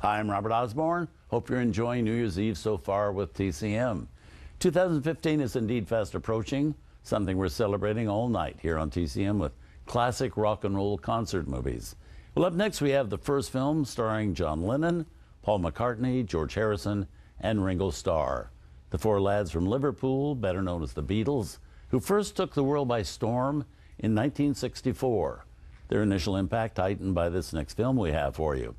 Hi, I'm Robert Osborne. Hope you're enjoying New Year's Eve so far with TCM. 2015 is indeed fast approaching, something we're celebrating all night here on TCM with classic rock and roll concert movies. Well, up next we have the first film starring John Lennon, Paul McCartney, George Harrison, and Ringo Starr. The four lads from Liverpool, better known as the Beatles, who first took the world by storm in 1964. Their initial impact heightened by this next film we have for you.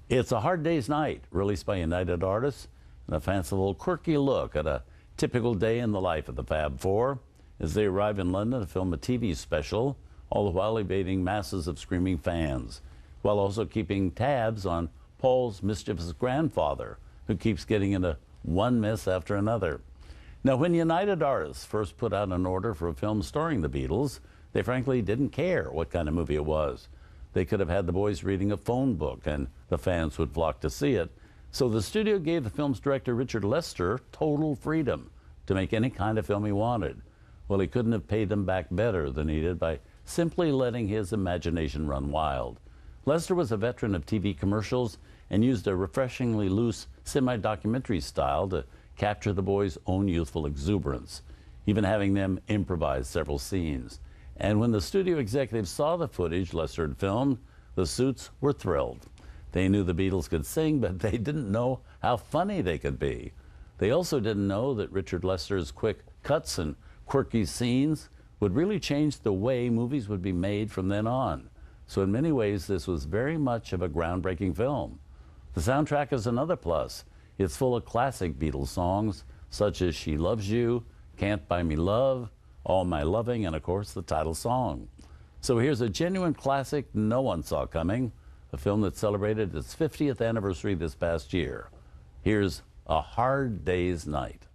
It's A Hard Day's Night, released by United Artists, and a fanciful, quirky look at a typical day in the life of the Fab Four as they arrive in London to film a TV special, all the while evading masses of screaming fans, while also keeping tabs on Paul's mischievous grandfather, who keeps getting into one mess after another. Now, when United Artists first put out an order for a film starring the Beatles, they frankly didn't care what kind of movie it was. They could have had the boys reading a phone book and the fans would flock to see it. So the studio gave the film's director, Richard Lester, total freedom to make any kind of film he wanted. Well, he couldn't have paid them back better than he did by simply letting his imagination run wild. Lester was a veteran of TV commercials and used a refreshingly loose semi-documentary style to capture the boys' own youthful exuberance, even having them improvise several scenes. And when the studio executives saw the footage Lester had filmed, the suits were thrilled. They knew the Beatles could sing, but they didn't know how funny they could be. They also didn't know that Richard Lester's quick cuts and quirky scenes would really change the way movies would be made from then on. So in many ways, this was very much of a groundbreaking film. The soundtrack is another plus. It's full of classic Beatles songs, such as She Loves You, Can't Buy Me Love, All My Loving, and of course the title song. So here's a genuine classic no one saw coming, a film that celebrated its 50th anniversary this past year. Here's A Hard Day's Night.